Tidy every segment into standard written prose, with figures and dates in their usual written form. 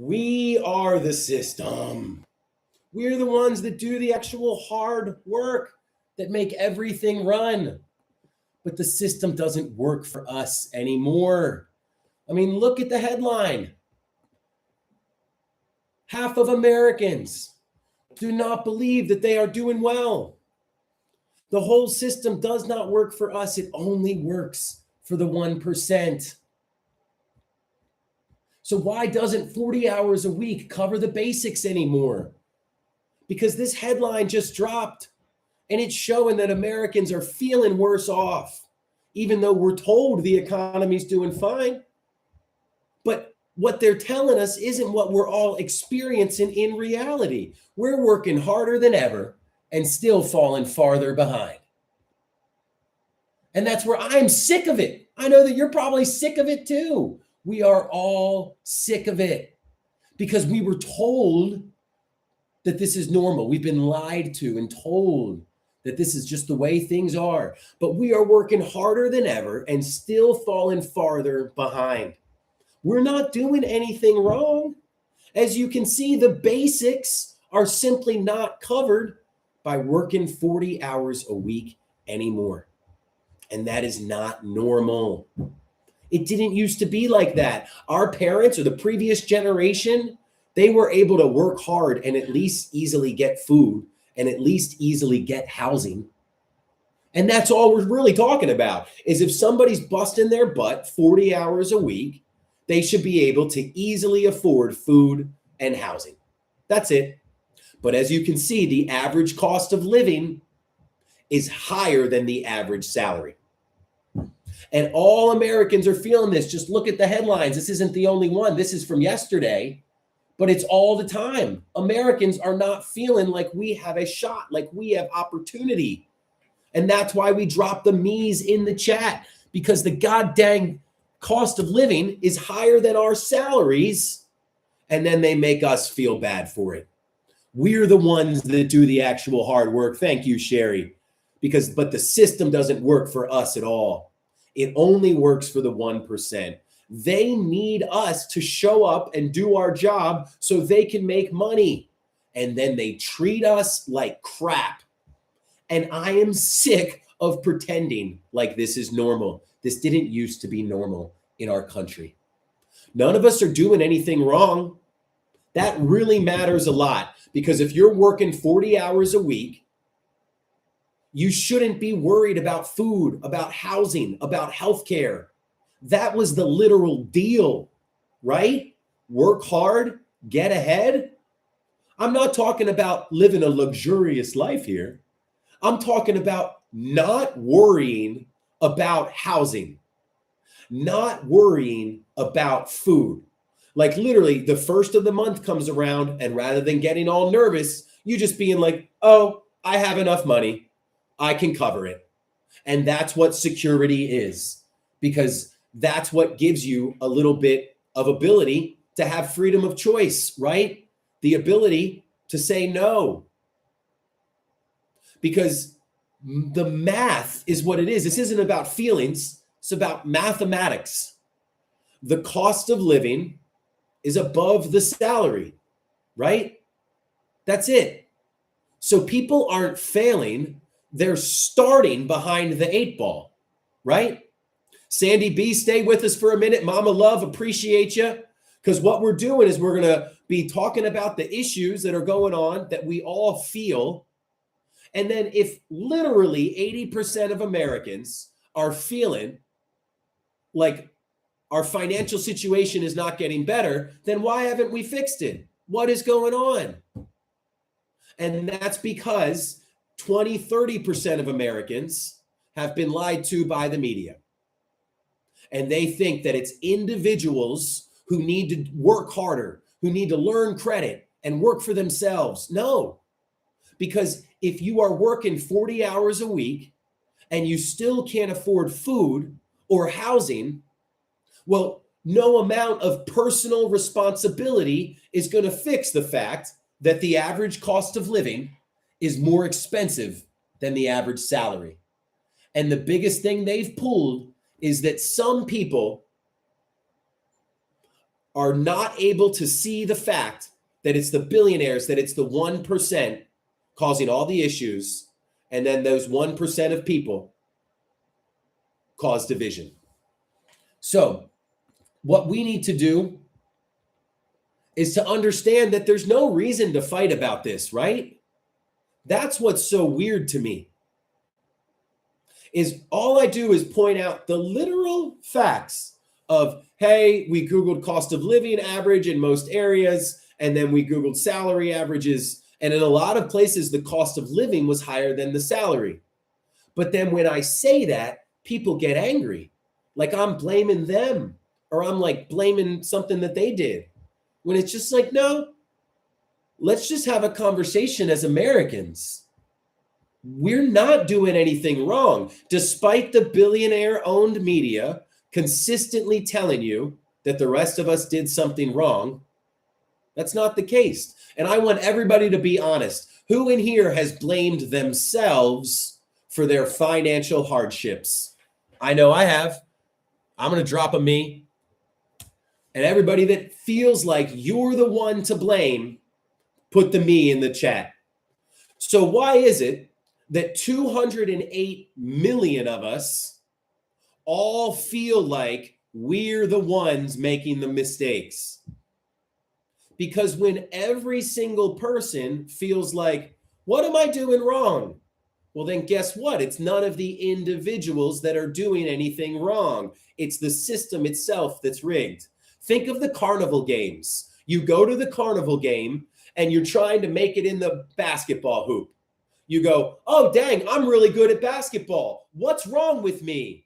We are the system. We're the ones that do the actual hard work that make everything run. But the system doesn't work for us anymore. I mean, look at the headline. Half of Americans do not believe that they are doing well. The whole system does not work for us. It only works for the 1%. So why doesn't 40 hours a week cover the basics anymore? Because this headline just dropped and it's showing that Americans are feeling worse off, even though we're told the economy's doing fine. But what they're telling us isn't what we're all experiencing in reality. We're working harder than ever and still falling farther behind. And that's where I'm sick of it. I know that you're probably sick of it too. We are all sick of it because we were told that this is normal. We've been lied to and told that this is just the way things are. But we are working harder than ever and still falling farther behind. We're not doing anything wrong. As you can see, the basics are simply not covered by working 40 hours a week anymore. And that is not normal. It didn't used to be like that. Our parents or the previous generation, they were able to work hard and at least easily get food and at least easily get housing. And that's all we're really talking about is if somebody's busting their butt 40 hours a week, they should be able to easily afford food and housing. That's it. But as you can see, the average cost of living is higher than the average salary. And all Americans are feeling this. Just look at the headlines. This isn't the only one. This is from yesterday, but it's all the time. Americans are not feeling like we have a shot, like we have opportunity. And that's why we drop the me's in the chat, because the goddamn cost of living is higher than our salaries. And then they make us feel bad for it. We're the ones that do the actual hard work. Thank you, Sherry. But the system doesn't work for us at all. It only works for the 1%. They need us to show up and do our job so they can make money. And then they treat us like crap. And I am sick of pretending like this is normal. This didn't used to be normal in our country. None of us are doing anything wrong. That really matters a lot, because if you're working 40 hours a week, you shouldn't be worried about food, about housing, about healthcare. That was the literal deal, right? Work hard, get ahead. I'm not talking about living a luxurious life here. I'm talking about not worrying about housing, not worrying about food. Like literally the first of the month comes around and rather than getting all nervous, you just being like, oh, I have enough money. I can cover it. And that's what security is, because that's what gives you a little bit of ability to have freedom of choice, right? The ability to say no. Because the math is what it is. This isn't about feelings. It's about mathematics. The cost of living is above the salary, right? That's it. So people aren't failing. They're starting behind the 8 ball, right? Sandy B, stay with us for a minute. Mama Love, appreciate you. Because what we're doing is we're going to be talking about the issues that are going on that we all feel. And then if literally 80% of Americans are feeling like our financial situation is not getting better, then why haven't we fixed it? What is going on? And that's because 20-30% of Americans have been lied to by the media. And they think that it's individuals who need to work harder, who need to learn credit and work for themselves. No, because if you are working 40 hours a week and you still can't afford food or housing, well, no amount of personal responsibility is going to fix the fact that the average cost of living is more expensive than the average salary. And the biggest thing they've pulled is that some people are not able to see the fact that it's the billionaires, that it's the 1% causing all the issues, and then those 1% of people cause division. So what we need to do is to understand that there's no reason to fight about this, right? That's what's so weird to me. Is all I do is point out the literal facts of, hey, we Googled cost of living average in most areas, and then we Googled salary averages. And in a lot of places, the cost of living was higher than the salary. But then when I say that, people get angry. Like I'm blaming them, or I'm like blaming something that they did. When it's just like, no, let's just have a conversation as Americans. We're not doing anything wrong, despite the billionaire-owned media consistently telling you that the rest of us did something wrong. That's not the case. And I want everybody to be honest. Who in here has blamed themselves for their financial hardships? I know I have. I'm going to drop a me. And everybody that feels like you're the one to blame, put the me in the chat. So why is it that 208 million of us all feel like we're the ones making the mistakes? Because when every single person feels like, what am I doing wrong? Well, then guess what? It's none of the individuals that are doing anything wrong. It's the system itself that's rigged. Think of the carnival games. You go to the carnival game and you're trying to make it in the basketball hoop. You go, oh, dang, I'm really good at basketball. What's wrong with me?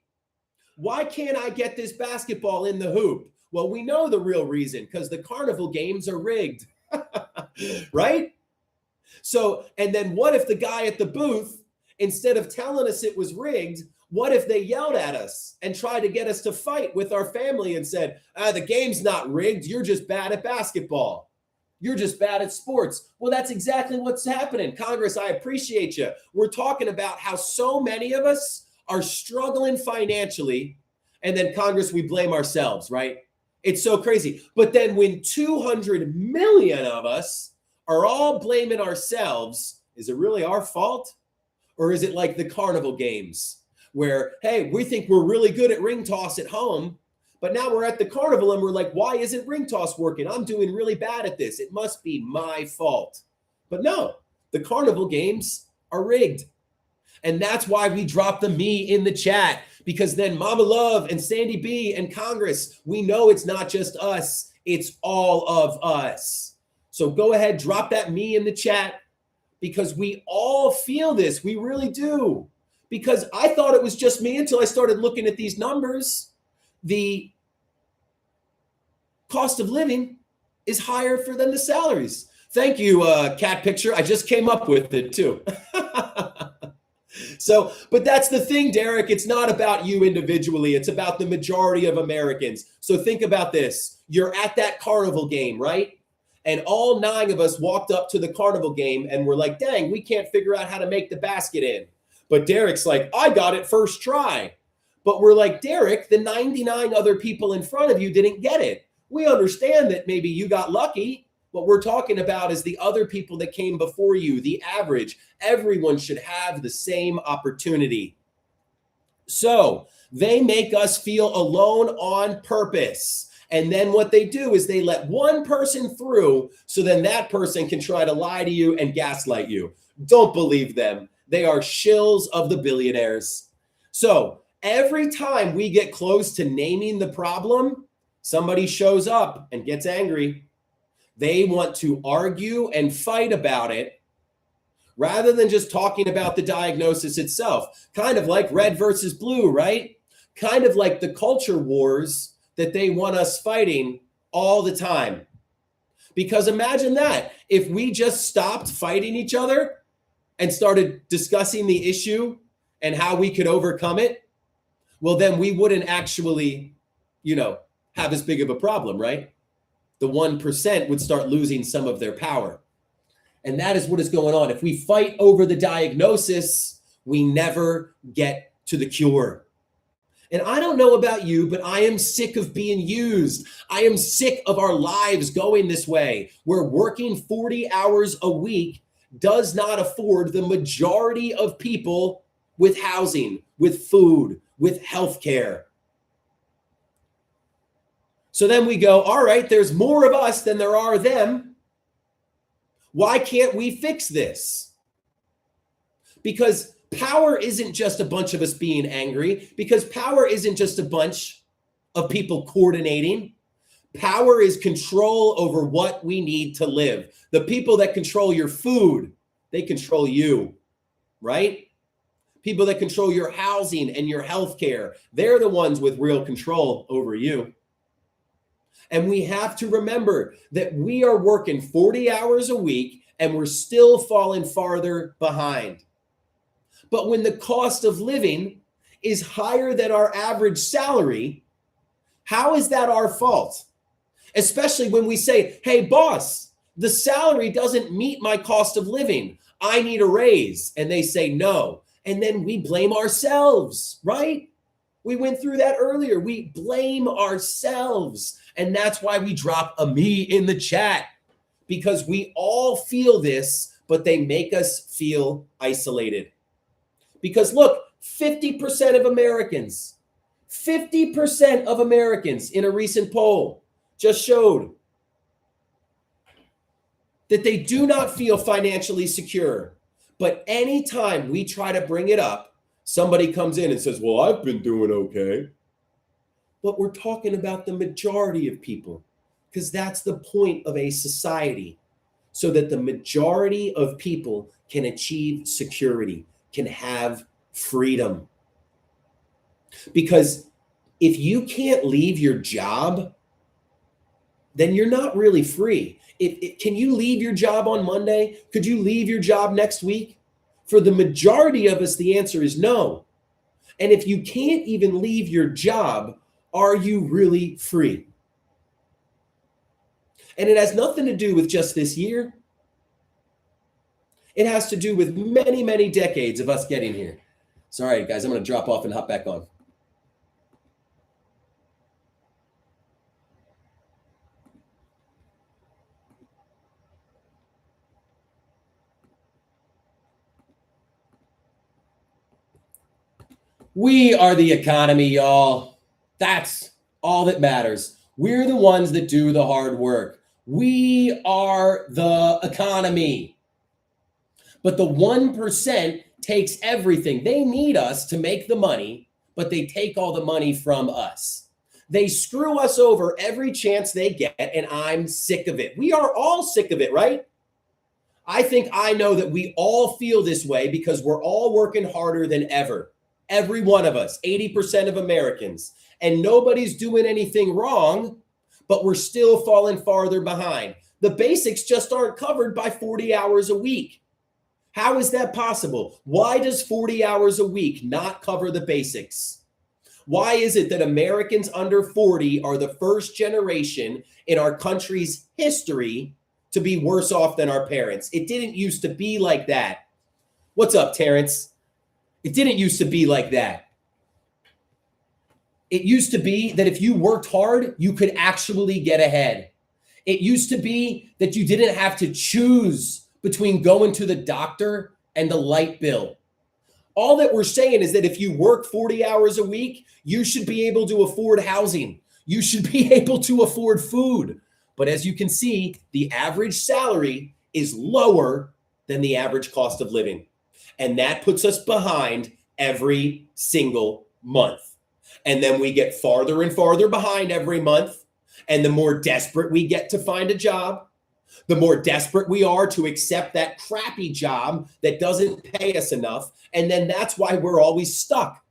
Why can't I get this basketball in the hoop? Well, we know the real reason, because the carnival games are rigged, right? So, and then what if the guy at the booth, instead of telling us it was rigged, what if they yelled at us and tried to get us to fight with our family and said, the game's not rigged, you're just bad at basketball. You're just bad at sports. Well, that's exactly what's happening. Congress, I appreciate you. We're talking about how so many of us are struggling financially, and then Congress, we blame ourselves, right? It's so crazy. But then when 200 million of us are all blaming ourselves, is it really our fault? Or is it like the carnival games where, hey, we think we're really good at ring toss at home, but now we're at the carnival and we're like, why isn't ring toss working? I'm doing really bad at this. It must be my fault. But no, the carnival games are rigged. And that's why we drop the me in the chat, because then Mama Love and Sandy B and Congress, we know it's not just us, it's all of us. So go ahead, drop that me in the chat, because we all feel this. We really do. Because I thought it was just me until I started looking at these numbers. The cost of living is higher than the salaries. Thank you, Cat Picture. I just came up with it too. So, but that's the thing, Derek. It's not about you individually. It's about the majority of Americans. So think about this. You're at that carnival game, right? And all 9 of us walked up to the carnival game and we're like, dang, we can't figure out how to make the basket in. But Derek's like, I got it first try. But we're like, Derek, the 99 other people in front of you didn't get it. We understand that maybe you got lucky. What we're talking about is the other people that came before you, the average. Everyone should have the same opportunity. So they make us feel alone on purpose. And then what they do is they let one person through, so then that person can try to lie to you and gaslight you. Don't believe them. They are shills of the billionaires. So every time we get close to naming the problem, somebody shows up and gets angry. They want to argue and fight about it rather than just talking about the diagnosis itself. Kind of like red versus blue, right? Kind of like the culture wars that they want us fighting all the time. Because imagine that. If we just stopped fighting each other and started discussing the issue and how we could overcome it, well, then we wouldn't actually, have as big of a problem, right? The 1% would start losing some of their power. And that is what is going on. If we fight over the diagnosis, we never get to the cure. And I don't know about you, but I am sick of being used. I am sick of our lives going this way, where working 40 hours a week does not afford the majority of people with housing, with food, with healthcare. So then we go, all right, there's more of us than there are them. Why can't we fix this? Because power isn't just a bunch of us being angry, because power isn't just a bunch of people coordinating. Power is control over what we need to live. The people that control your food, they control you, right? People that control your housing and your healthcare, they're the ones with real control over you. And we have to remember that we are working 40 hours a week and we're still falling farther behind. But when the cost of living is higher than our average salary, how is that our fault? Especially when we say, hey, boss, the salary doesn't meet my cost of living. I need a raise. And they say no. And then we blame ourselves, right? We went through that earlier. We blame ourselves. And that's why we drop a me in the chat, because we all feel this, but they make us feel isolated. Because look, 50% of Americans in a recent poll just showed that they do not feel financially secure. But anytime we try to bring it up, somebody comes in and says, well, I've been doing okay. But we're talking about the majority of people, because that's the point of a society, so that the majority of people can achieve security, can have freedom. Because if you can't leave your job, then you're not really free. Can you leave your job on Monday? Could you leave your job next week? For the majority of us, the answer is no. And if you can't even leave your job, are you really free? And it has nothing to do with just this year. It has to do with many, many decades of us getting here. Sorry, guys, I'm going to drop off and hop back on. We are the economy, y'all. That's all that matters. We're the ones that do the hard work. We are the economy. But the 1% takes everything. They need us to make the money, but they take all the money from us. They screw us over every chance they get, and I'm sick of it. We are all sick of it, right? I think I know that we all feel this way because we're all working harder than ever. Every one of us, 80% of Americans. And nobody's doing anything wrong, but we're still falling farther behind. The basics just aren't covered by 40 hours a week. How is that possible? Why does 40 hours a week not cover the basics? Why is it that Americans under 40 are the first generation in our country's history to be worse off than our parents? It didn't used to be like that. What's up, Terrence? It didn't used to be like that. It used to be that if you worked hard, you could actually get ahead. It used to be that you didn't have to choose between going to the doctor and the light bill. All that we're saying is that if you work 40 hours a week, you should be able to afford housing. You should be able to afford food. But as you can see, the average salary is lower than the average cost of living. And that puts us behind every single month. And then we get farther and farther behind every month. And the more desperate we get to find a job, the more desperate we are to accept that crappy job that doesn't pay us enough. And then that's why we're always stuck,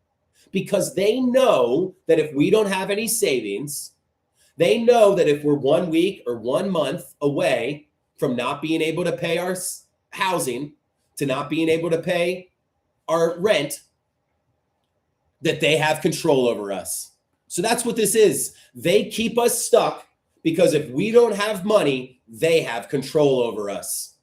because they know that if we don't have any savings, they know that if we're 1 week or 1 month away from not being able to pay our housing, to not being able to pay our rent, that they have control over us. So that's what this is. They keep us stuck because if we don't have money, they have control over us.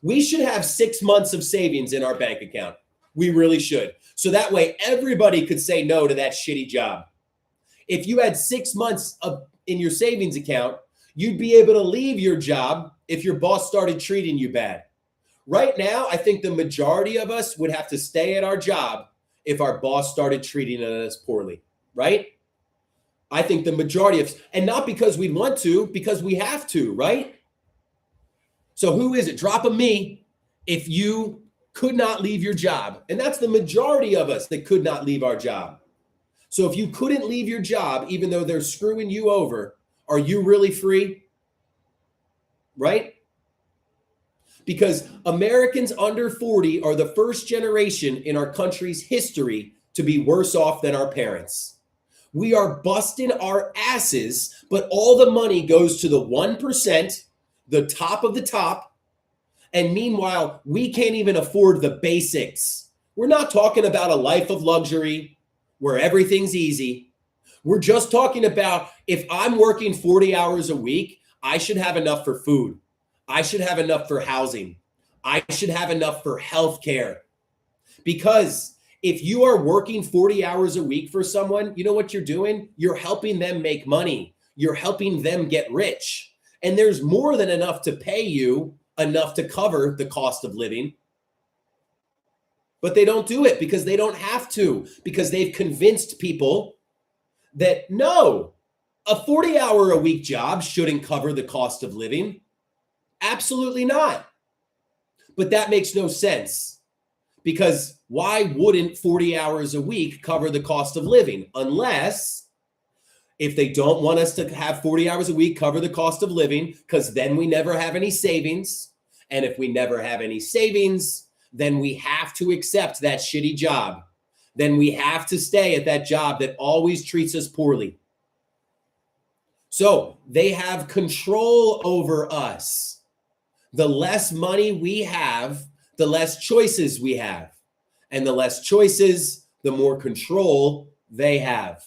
We should have 6 months of savings in our bank account. We really should. So that way everybody could say no to that shitty job. If you had 6 months in your savings account, you'd be able to leave your job if your boss started treating you bad. Right now, I think the majority of us would have to stay at our job if our boss started treating us poorly, right? I think the majority of, and not because we want to, because we have to, right? So who is it? Drop a me if you could not leave your job. And that's the majority of us that could not leave our job. So if you couldn't leave your job, even though they're screwing you over, are you really free? Right? Because Americans under 40 are the first generation in our country's history to be worse off than our parents. We are busting our asses, but all the money goes to the 1%, the top of the top. And meanwhile, we can't even afford the basics. We're not talking about a life of luxury where everything's easy. We're just talking about if I'm working 40 hours a week, I should have enough for food. I should have enough for housing. I should have enough for healthcare. Because if you are working 40 hours a week for someone, you know what you're doing? You're helping them make money. You're helping them get rich. And there's more than enough to pay you, enough to cover the cost of living. But they don't do it because they don't have to, because they've convinced people that no, a 40-hour-a-week job shouldn't cover the cost of living. Absolutely not. But that makes no sense, because why wouldn't 40 hours a week cover the cost of living? Unless if they don't want us to have 40 hours a week cover the cost of living, because then we never have any savings. And if we never have any savings, then we have to accept that shitty job. Then we have to stay at that job that always treats us poorly. So they have control over us. The less money we have, the less choices we have. And the less choices, the more control they have.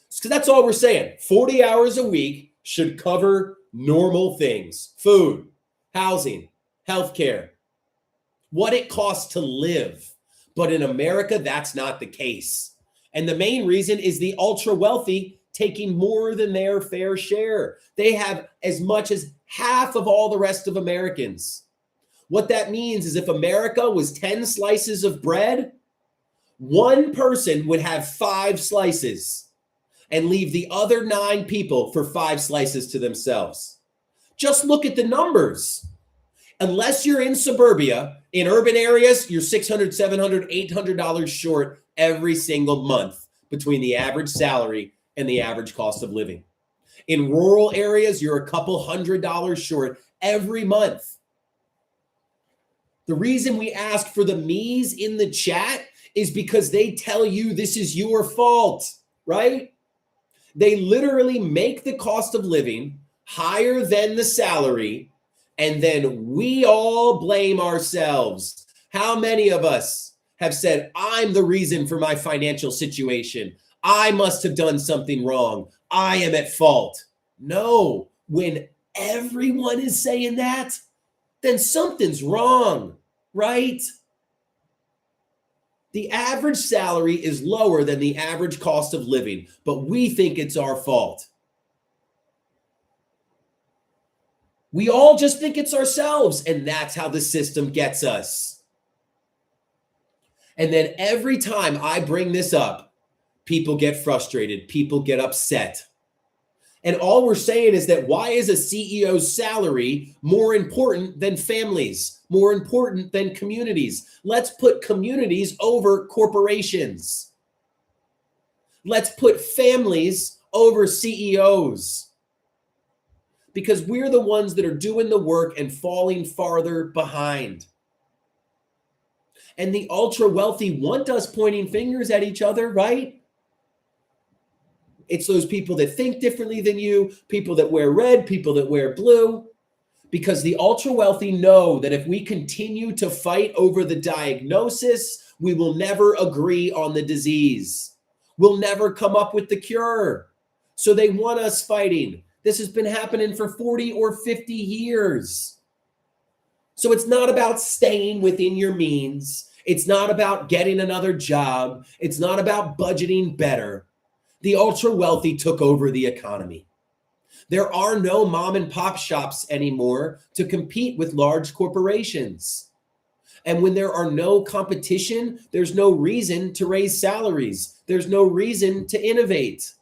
So that's all we're saying. 40 hours a week should cover normal things: food, housing, healthcare, what it costs to live. But in America, that's not the case. And the main reason is the ultra wealthy taking more than their fair share. They have as much as half of all the rest of Americans. What that means is if America was 10 slices of bread, one person would have 5 slices and leave the other 9 people for 5 slices to themselves. Just look at the numbers. Unless you're in suburbia, in urban areas, you're $600, $700, $800 short every single month between the average salary and the average cost of living. In rural areas, you're a couple $100 short every month. The reason we ask for the me's in the chat is because they tell you this is your fault, right? They literally make the cost of living higher than the salary, and then we all blame ourselves. How many of us have said, I'm the reason for my financial situation? I must have done something wrong. I am at fault. No, when everyone is saying that, then something's wrong, right? The average salary is lower than the average cost of living, but we think it's our fault. We all just think it's ourselves, and that's how the system gets us. And then every time I bring this up, people get frustrated, people get upset. And all we're saying is that why is a CEO's salary more important than families, more important than communities? Let's put communities over corporations. Let's put families over CEOs. Because we're the ones that are doing the work and falling farther behind. And the ultra wealthy want us pointing fingers at each other, right? It's those people that think differently than you, people that wear red, people that wear blue. Because the ultra wealthy know that if we continue to fight over the diagnosis, we will never agree on the disease. We'll never come up with the cure. So they want us fighting. This has been happening for 40 or 50 years. So it's not about staying within your means. It's not about getting another job. It's not about budgeting better. The ultra wealthy took over the economy. There are no mom and pop shops anymore to compete with large corporations. And when there are no competition, there's no reason to raise salaries. There's no reason to innovate.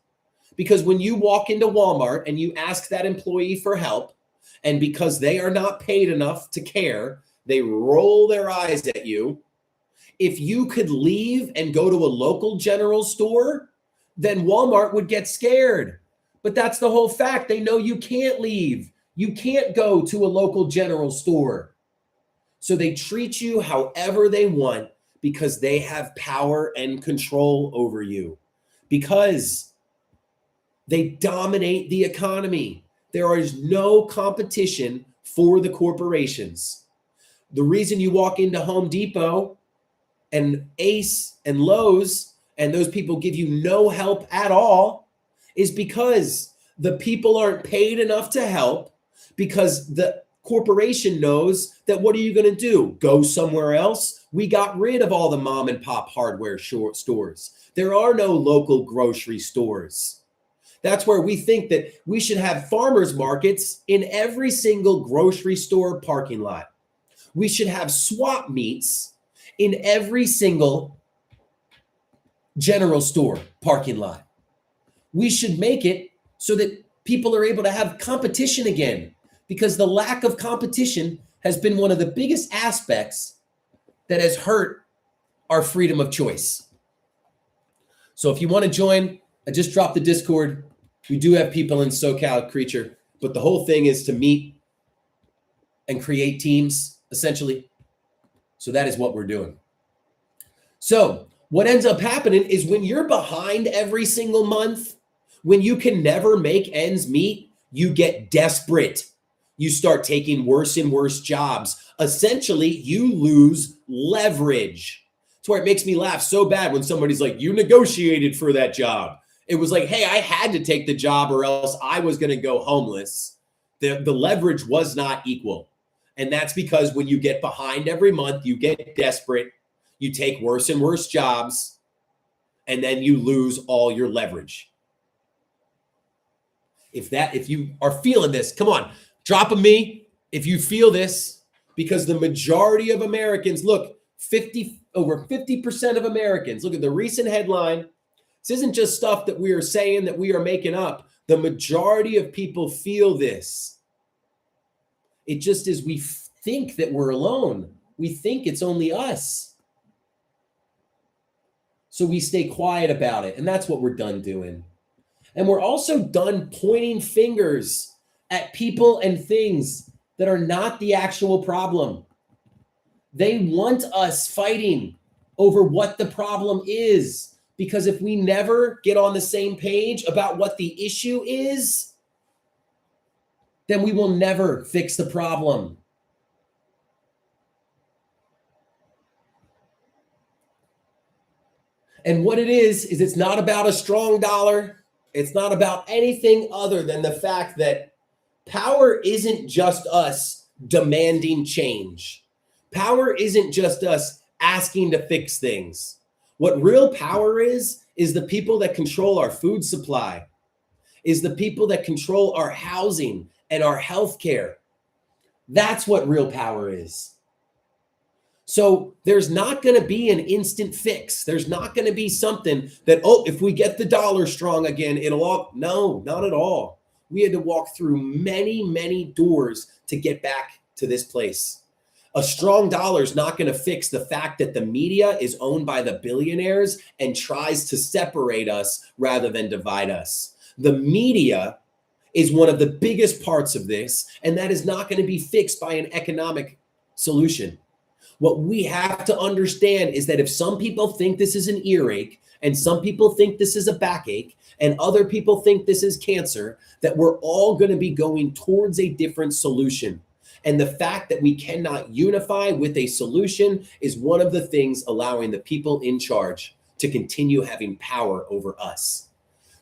Because when you walk into Walmart and you ask that employee for help, and because they are not paid enough to care, they roll their eyes at you. If you could leave and go to a local general store, then Walmart would get scared. But that's the whole fact. They know you can't leave. You can't go to a local general store. So they treat you however they want because they have power and control over you, because they dominate the economy. There is no competition for the corporations. The reason you walk into Home Depot and Ace and Lowe's and those people give you no help at all is because the people aren't paid enough to help, because the corporation knows that what are you going to do? Go somewhere else? We got rid of all the mom and pop hardware stores. There are no local grocery stores. That's where we think that we should have farmers markets in every single grocery store parking lot. We should have swap meets in every single general store parking lot. We should make it so that people are able to have competition again, because the lack of competition has been one of the biggest aspects that has hurt our freedom of choice. So if you want to join, I just dropped the Discord. We do have people in SoCal Creature, but the whole thing is to meet and create teams, essentially. So that is what we're doing. So what ends up happening is when you're behind every single month, when you can never make ends meet, you get desperate. You start taking worse and worse jobs. Essentially, you lose leverage. That's why it makes me laugh so bad when somebody's like, you negotiated for that job. It was like, hey, I had to take the job or else I was going to go homeless. The leverage was not equal. And that's because when you get behind every month, you get desperate, you take worse and worse jobs, and then you lose all your leverage. If you are feeling this, come on, drop a me if you feel this, because the majority of Americans, look, over 50% of Americans, look at the recent headline. This isn't just stuff that we are saying that we are making up. The majority of people feel this. It just is, we think that we're alone. We think it's only us. So we stay quiet about it. And that's what we're done doing. And we're also done pointing fingers at people and things that are not the actual problem. They want us fighting over what the problem is, because if we never get on the same page about what the issue is, then we will never fix the problem. And what it is it's not about a strong dollar. It's not about anything other than the fact that power isn't just us demanding change. Power isn't just us asking to fix things. What real power is the people that control our food supply, is the people that control our housing and our healthcare. That's what real power is. So there's not going to be an instant fix. There's not going to be something that, oh, if we get the dollar strong again, it'll all, no, not at all. We had to walk through many, many doors to get back to this place. A strong dollar is not going to fix the fact that the media is owned by the billionaires and tries to separate us rather than divide us. The media is one of the biggest parts of this, and that is not going to be fixed by an economic solution. What we have to understand is that if some people think this is an earache, and some people think this is a backache, and other people think this is cancer, that we're all going to be going towards a different solution. And the fact that we cannot unify with a solution is one of the things allowing the people in charge to continue having power over us.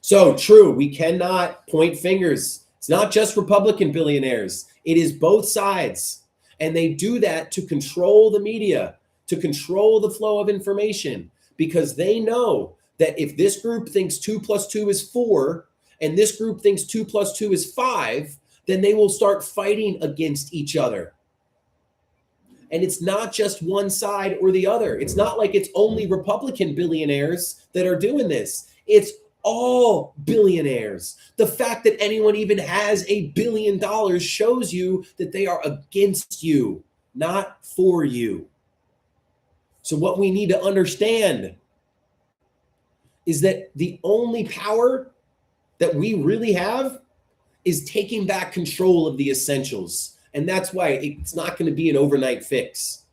So true, we cannot point fingers. It's not just Republican billionaires. It is both sides. And they do that to control the media, to control the flow of information, because they know that if this group thinks 2 + 2 is 4 and this group thinks 2 + 2 is 5, then they will start fighting against each other. And it's not just one side or the other. It's not like it's only Republican billionaires that are doing this. It's all billionaires. The fact that anyone even has $1 billion shows you that they are against you, not for you. So what we need to understand is that the only power that we really have is taking back control of the essentials. And that's why it's not going to be an overnight fix,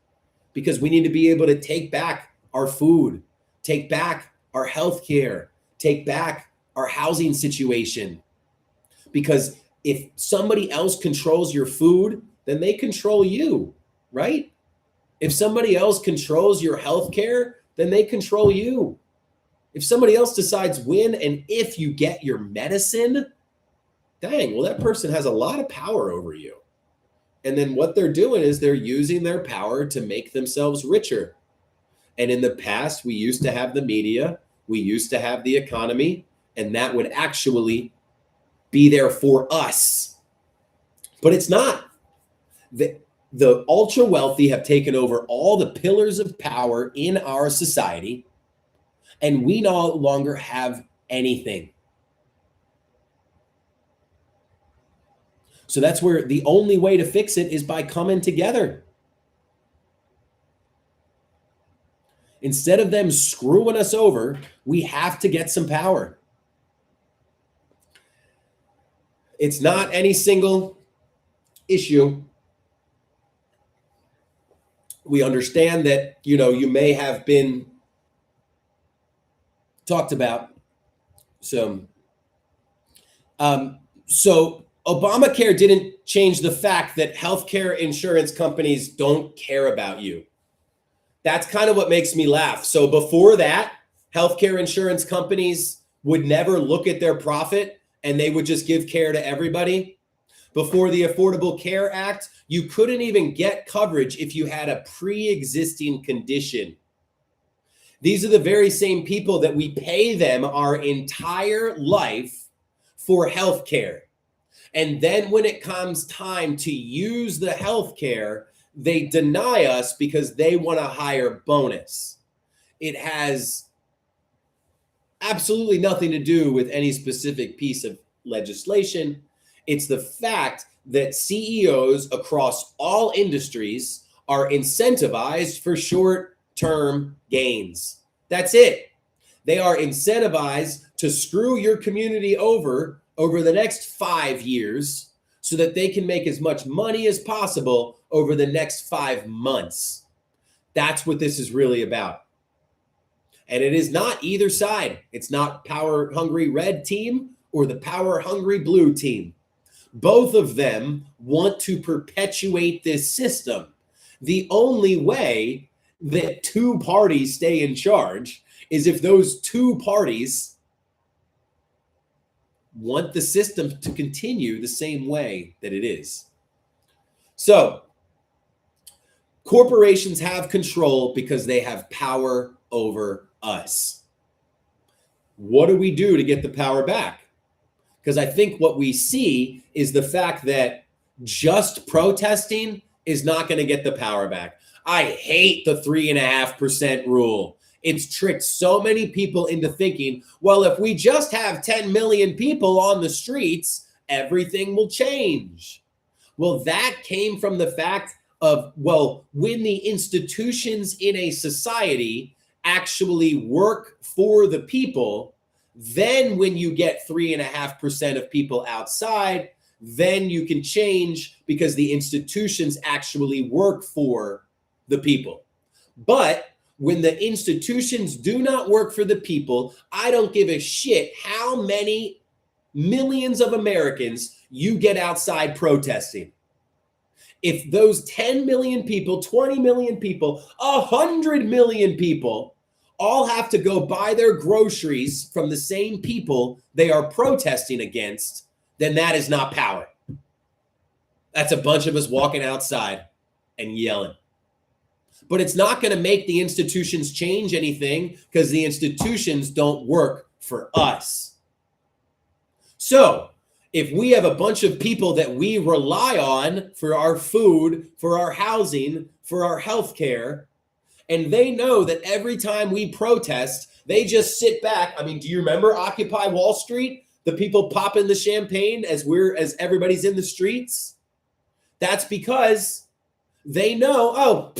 because we need to be able to take back our food, take back our healthcare, take back our housing situation. Because if somebody else controls your food, then they control you, right? If somebody else controls your healthcare, then they control you. If somebody else decides when and if you get your medicine, dang, well, that person has a lot of power over you. And then what they're doing is they're using their power to make themselves richer. And in the past, we used to have the media, we used to have the economy, and that would actually be there for us. But it's not. The ultra wealthy have taken over all the pillars of power in our society, and we no longer have anything. So that's where the only way to fix it is by coming together. Instead of them screwing us over, we have to get some power. It's not any single issue. We understand that, you may have been talked about. So Obamacare didn't change the fact that healthcare insurance companies don't care about you. That's kind of what makes me laugh. So before that, healthcare insurance companies would never look at their profit and they would just give care to everybody. Before the Affordable Care Act, you couldn't even get coverage if you had a pre-existing condition. These are the very same people that we pay them our entire life for healthcare. And then when it comes time to use the healthcare, they deny us because they want a higher bonus. It has absolutely nothing to do with any specific piece of legislation. It's the fact that CEOs across all industries are incentivized for short-term gains. That's it. They are incentivized to screw your community over the next 5 years so that they can make as much money as possible over the next 5 months. That's what this is really about. And it is not either side. It's not power-hungry red team or the power-hungry blue team. Both of them want to perpetuate this system. The only way that two parties stay in charge is if those two parties want the system to continue the same way that it is. So, corporations have control because they have power over us. What do we do to get the power back? Because I think what we see is the fact that just protesting is not going to get the power back. I hate the 3.5% rule. It's tricked so many people into thinking, well, if we just have 10 million people on the streets, everything will change. Well, that came from the fact of, when the institutions in a society actually work for the people, then when you get 3.5% of people outside, then you can change because the institutions actually work for the people. But when the institutions do not work for the people, I don't give a shit how many millions of Americans you get outside protesting. If those 10 million people, 20 million people, 100 million people all have to go buy their groceries from the same people they are protesting against, then that is not power. That's a bunch of us walking outside and yelling. But it's not going to make the institutions change anything because the institutions don't work for us. So if we have a bunch of people that we rely on for our food, for our housing, for our health care, and they know that every time we protest, they just sit back. I mean, do you remember Occupy Wall Street? The people popping the champagne as everybody's in the streets? That's because they know, oh,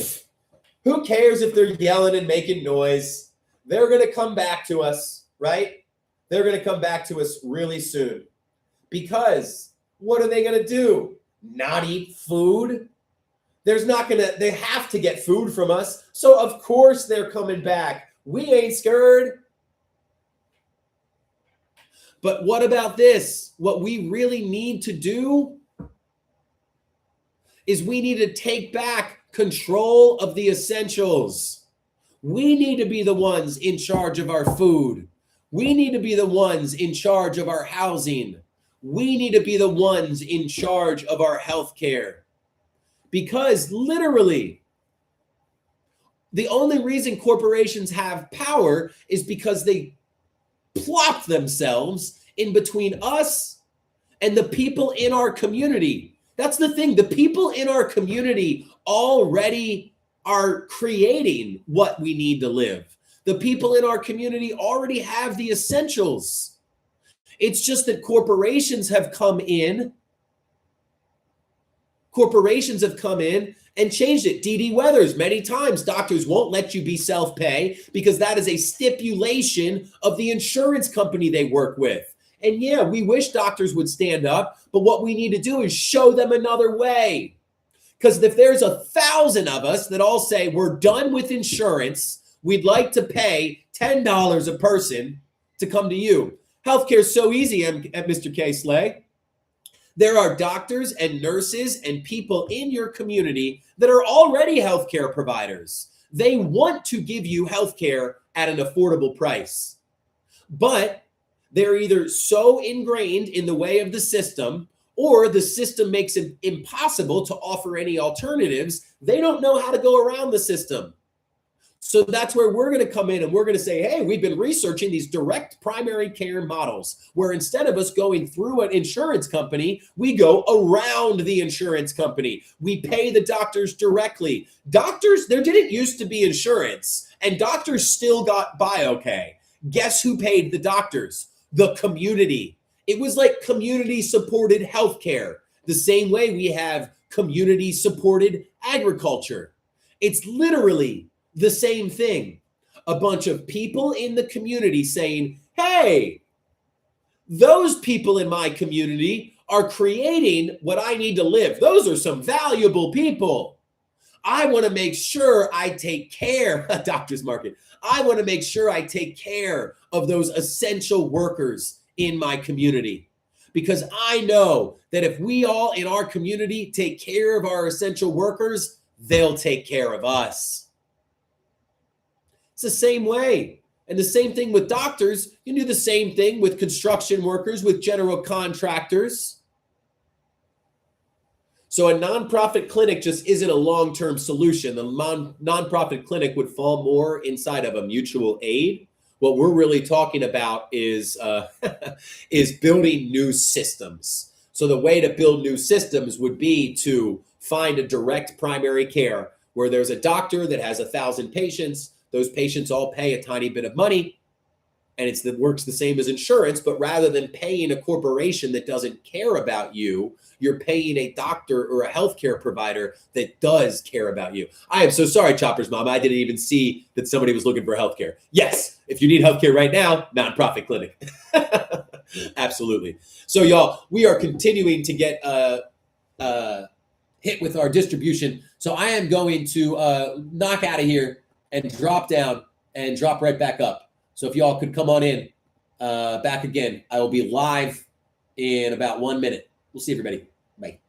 who cares if they're yelling and making noise? They're going to come back to us, right? They're going to come back to us really soon. Because what are they going to do? Not eat food? They have to get food from us. So of course they're coming back. We ain't scared. But what about this? What we really need to do is we need to take back control of the essentials. We need to be the ones in charge of our food. We need to be the ones in charge of our housing. We need to be the ones in charge of our health care. Because literally, the only reason corporations have power is because they plop themselves in between us and the people in our community. That's the thing. The people in our community already are creating what we need to live. The people in our community already have the essentials. It's just that corporations have come in and changed it. D.D. Weathers, many times, doctors won't let you be self-pay because that is a stipulation of the insurance company they work with. And yeah, we wish doctors would stand up, but what we need to do is show them another way. Because if there's 1,000 of us that all say we're done with insurance, we'd like to pay $10 a person to come to you. Healthcare is so easy, Mr. K. Slay. There are doctors and nurses and people in your community that are already healthcare providers. They want to give you healthcare at an affordable price. But they're either so ingrained in the way of the system, or the system makes it impossible to offer any alternatives. They don't know how to go around the system. So that's where we're going to come in and we're going to say, hey, we've been researching these direct primary care models where instead of us going through an insurance company, we go around the insurance company. We pay the doctors directly. Doctors, there didn't used to be insurance, and doctors still got by okay. Guess who paid the doctors? The community. It was like community-supported healthcare, the same way we have community-supported agriculture. It's literally the same thing. A bunch of people in the community saying, hey, those people in my community are creating what I need to live. Those are some valuable people. I want to make sure I take care, doctor's market. I want to make sure I take care of those essential workers in my community. Because I know that if we all in our community take care of our essential workers, they'll take care of us. It's the same way. And the same thing with doctors. You do the same thing with construction workers, with general contractors. So a nonprofit clinic just isn't a long-term solution. The nonprofit clinic would fall more inside of a mutual aid. What we're really talking about is building new systems. So the way to build new systems would be to find a direct primary care where there's a doctor that has 1,000 patients. Those patients all pay a tiny bit of money, and it works the same as insurance, but rather than paying a corporation that doesn't care about you, you're paying a doctor or a healthcare provider that does care about you. I am so sorry, Chopper's mom. I didn't even see that somebody was looking for healthcare. Yes, if you need healthcare right now, nonprofit clinic. Absolutely. So y'all, we are continuing to get hit with our distribution. So I am going to knock out of here and drop down and drop right back up. So if y'all could come on in back again, I will be live in about 1 minute. We'll see everybody. Bye.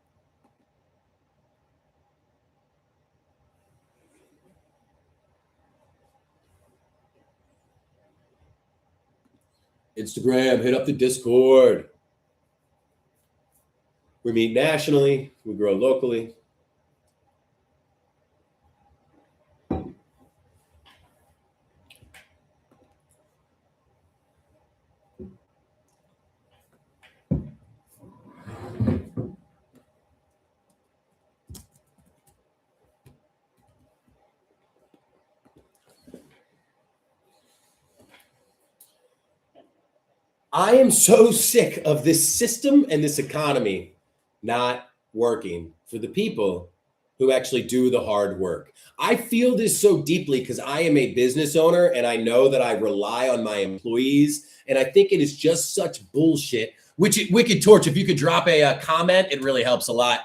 Instagram, hit up the Discord. We meet nationally, we grow locally. I am so sick of this system and this economy not working for the people who actually do the hard work. I feel this so deeply because I am a business owner and I know that I rely on my employees. And I think it is just such bullshit. Wicked Torch, if you could drop a comment, it really helps a lot.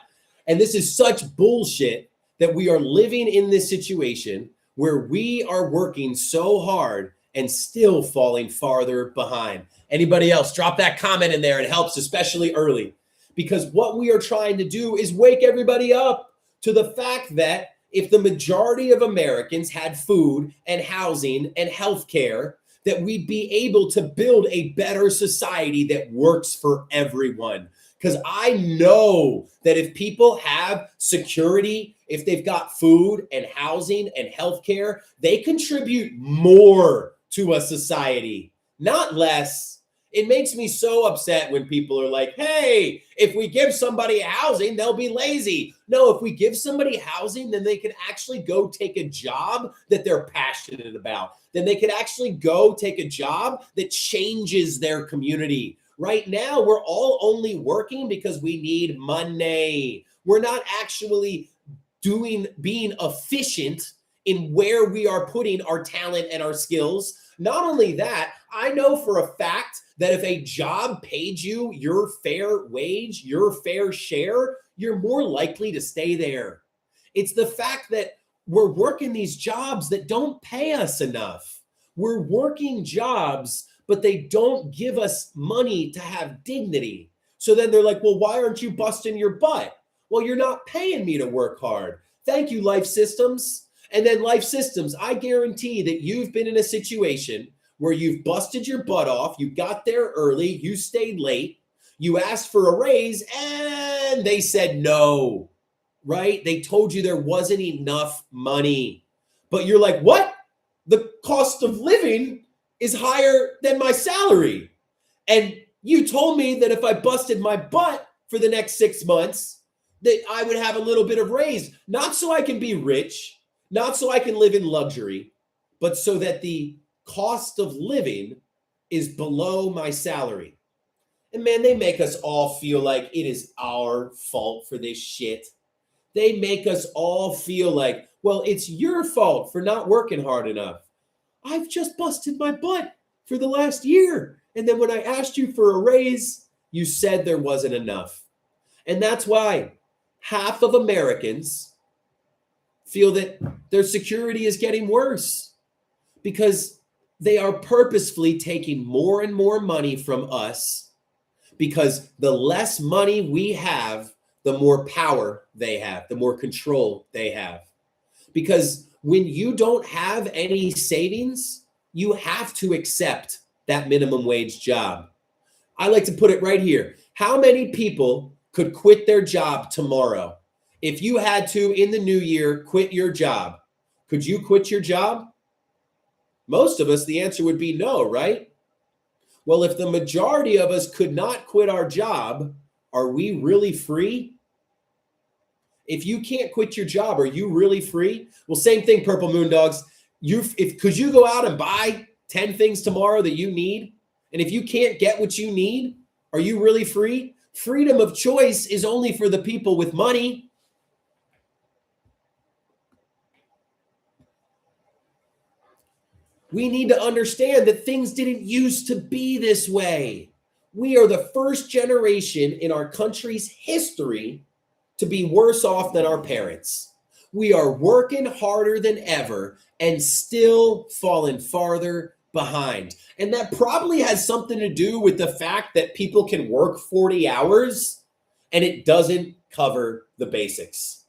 And this is such bullshit that we are living in this situation where we are working so hard and still falling farther behind. Anybody else, drop that comment in there. It helps, especially early, because what we are trying to do is wake everybody up to the fact that if the majority of Americans had food and housing and healthcare, that we'd be able to build a better society that works for everyone. Because I know that if people have security, if they've got food and housing and healthcare, they contribute more to a society, not less. It makes me so upset when people are like, hey, if we give somebody housing, they'll be lazy. No, if we give somebody housing, then they can actually go take a job that they're passionate about. Then they can actually go take a job that changes their community. Right now, we're all only working because we need money. We're not actually being efficient in where we are putting our talent and our skills. Not only that, I know for a fact that if a job paid you your fair wage, your fair share, you're more likely to stay there. It's the fact that we're working these jobs that don't pay us enough. We're working jobs, but they don't give us money to have dignity. So then they're like, well, why aren't you busting your butt? Well, you're not paying me to work hard. Thank you, Life Systems. And then Life Systems, I guarantee that you've been in a situation where you've busted your butt off, you got there early, you stayed late, you asked for a raise, and they said no, right? They told you there wasn't enough money. But you're like, what? The cost of living is higher than my salary. And you told me that if I busted my butt for the next 6 months, that I would have a little bit of raise, not so I can be rich, not so I can live in luxury, but so that the cost of living is below my salary. And man, they make us all feel like it is our fault for this shit. They make us all feel like, well, it's your fault for not working hard enough. I've just busted my butt for the last year. And then when I asked you for a raise, you said there wasn't enough. And that's why half of Americans feel that their security is getting worse, because they are purposefully taking more and more money from us, because the less money we have, the more power they have, the more control they have. Because when you don't have any savings, you have to accept that minimum wage job. I like to put it right here. How many people could quit their job tomorrow? If you had to, in the new year, quit your job, could you quit your job? Most of us, the answer would be no, right? Well, if the majority of us could not quit our job, are we really free? If you can't quit your job, are you really free? Well, same thing, Purple Moon Dogs. Could you go out and buy 10 things tomorrow that you need? And if you can't get what you need, are you really free? Freedom of choice is only for the people with money. We need to understand that things didn't used to be this way. We are the first generation in our country's history to be worse off than our parents. We are working harder than ever and still falling farther behind. And that probably has something to do with the fact that people can work 40 hours and it doesn't cover the basics.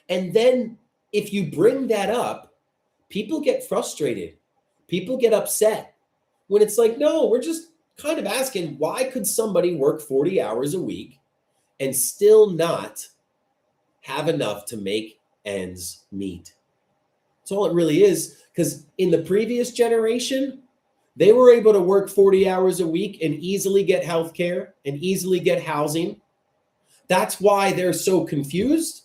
And then if you bring that up, people get frustrated. People get upset when it's like, no, we're just kind of asking, why could somebody work 40 hours a week and still not have enough to make ends meet? That's all it really is. Because in the previous generation, they were able to work 40 hours a week and easily get healthcare and easily get housing. That's why they're so confused,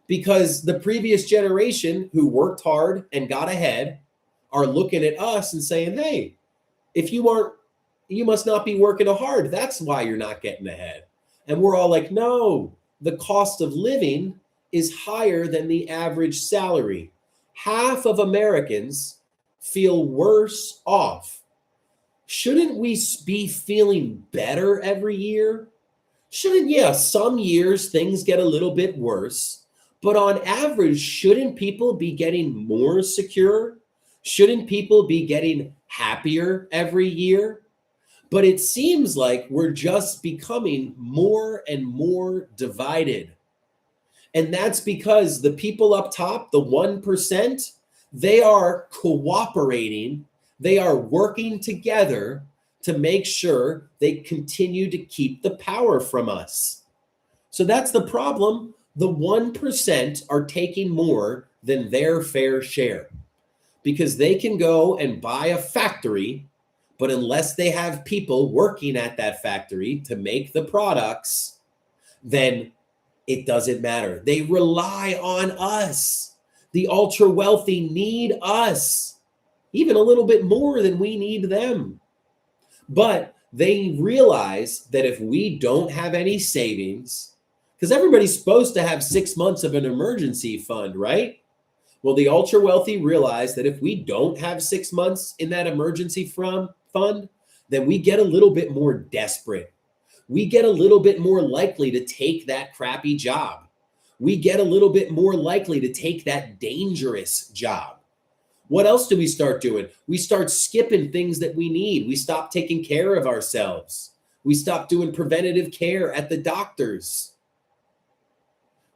because the previous generation who worked hard and got ahead are looking at us and saying, hey, if you aren't You must not be working hard. That's why you're not getting ahead. And we're all like, no, the cost of living is higher than the average salary. Half of Americans feel worse off. Shouldn't we be feeling better every year? Shouldn't, yeah, some years things get a little bit worse, but on average, shouldn't people be getting more secure? Shouldn't people be getting happier every year? But it seems like we're just becoming more and more divided. And that's because the people up top, the 1%, they are cooperating, they are working together to make sure they continue to keep the power from us. So that's the problem. The 1% are taking more than their fair share because they can go and buy a factory, but unless they have people working at that factory to make the products, then it doesn't matter. They rely on us. The ultra wealthy need us, even a little bit more than we need them. But they realize that if we don't have any savings, because everybody's supposed to have 6 months of an emergency fund, right? Well, the ultra wealthy realize that if we don't have 6 months in that emergency fund, then we get a little bit more desperate. We get a little bit more likely to take that crappy job. We get a little bit more likely to take that dangerous job. What else do we start doing? We start skipping things that we need. We stop taking care of ourselves. We stop doing preventative care at the doctors.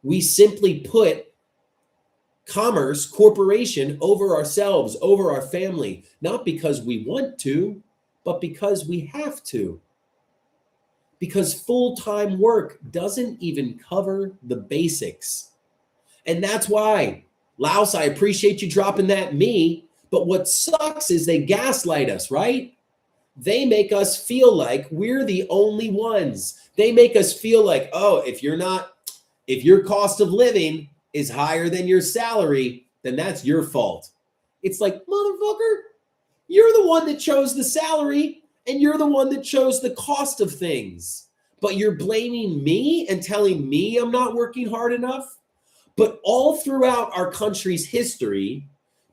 We simply put commerce, corporation over ourselves, over our family, not because we want to, but because we have to. Because full-time work doesn't even cover the basics. And that's why, Laos, I appreciate you dropping that me, but what sucks is they gaslight us, right? They make us feel like we're the only ones. They make us feel like, oh, if your cost of living is higher than your salary, then that's your fault. It's like, motherfucker, you're the one that chose the salary and you're the one that chose the cost of things. But you're blaming me and telling me I'm not working hard enough. But all throughout our country's history,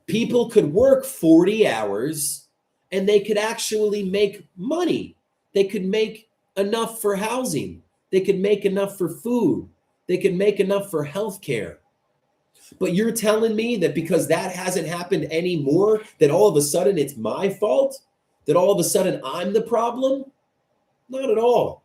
people could work 40 hours and they could actually make money. They could make enough for housing. They could make enough for food. They could make enough for healthcare. But you're telling me that because that hasn't happened anymore, that all of a sudden it's my fault? That all of a sudden I'm the problem? Not at all.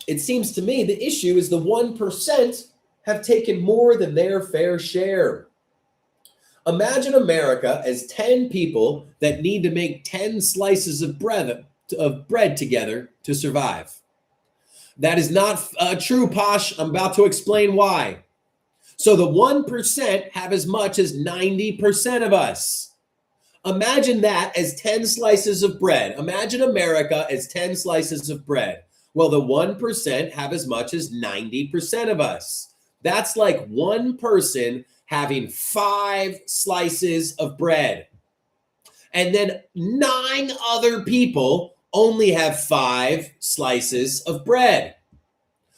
It seems to me the issue is the 1% have taken more than their fair share. Imagine America as 10 people that need to make 10 slices of bread together to survive. That is not true, Posh. I'm about to explain why. So the 1% have as much as 90% of us. Imagine that as 10 slices of bread. Imagine America as 10 slices of bread. Well, the 1% have as much as 90% of us. That's like one person having 5 slices of bread. And then 9 other people only have 5 slices of bread.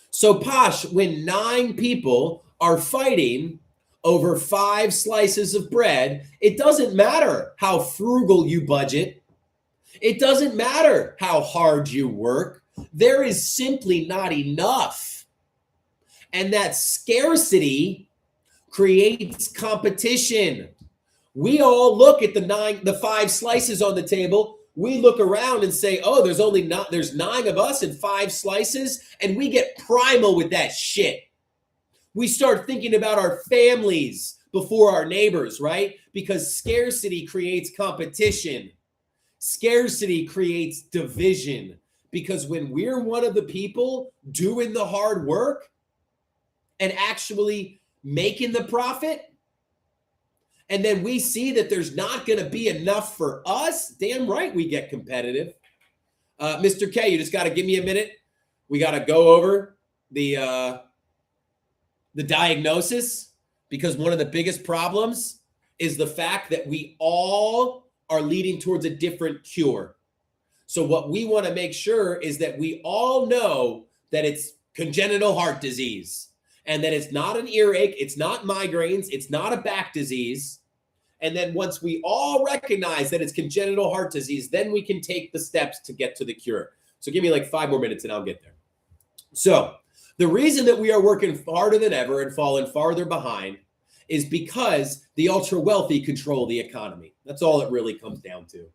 So Posh, when 9 people are fighting over 5 slices of bread, it doesn't matter how frugal you budget. It doesn't matter how hard you work. There is simply not enough. And that scarcity creates competition. We all look at the 5 slices on the table. We look around and say, oh, there's 9 of us and 5 slices, and we get primal with that shit. We start thinking about our families before our neighbors, right? Because scarcity creates competition. Scarcity creates division. Because when we're one of the people doing the hard work and actually making the profit, and then we see that there's not going to be enough for us, damn right we get competitive. Mr. K, you just got to give me a minute. We got to go over the diagnosis, because one of the biggest problems is the fact that we all are leading towards a different cure. So what we want to make sure is that we all know that it's congenital heart disease and that it's not an earache, it's not migraines, it's not a back disease. And then once we all recognize that it's congenital heart disease, then we can take the steps to get to the cure. So give me like 5 more minutes and I'll get there. So the reason that we are working harder than ever and falling farther behind is because the ultra wealthy control the economy. That's all it really comes down to.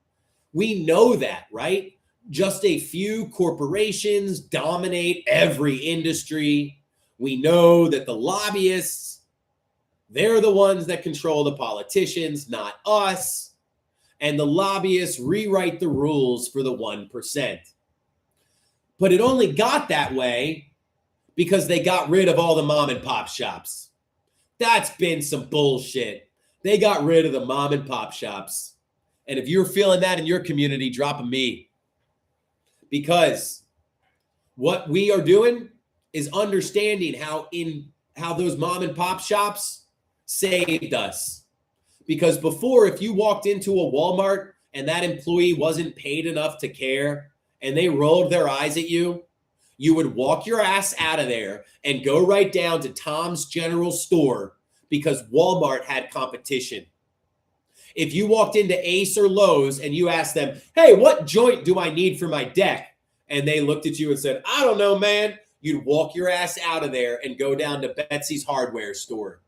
We know that, right? Just a few corporations dominate every industry. We know that the lobbyists, they're the ones that control the politicians, not us. And the lobbyists rewrite the rules for the 1%. But it only got that way because they got rid of all the mom and pop shops. That's been some bullshit. They got rid of the mom and pop shops. And if you're feeling that in your community, drop a me. Because what we are doing is understanding how those mom and pop shops saved us. Because before, if you walked into a Walmart and that employee wasn't paid enough to care and they rolled their eyes at you, you would walk your ass out of there and go right down to Tom's General Store because Walmart had competition. If you walked into Ace or Lowe's and you asked them, hey, what joint do I need for my deck? And they looked at you and said, I don't know, man. You'd walk your ass out of there and go down to Betsy's hardware store.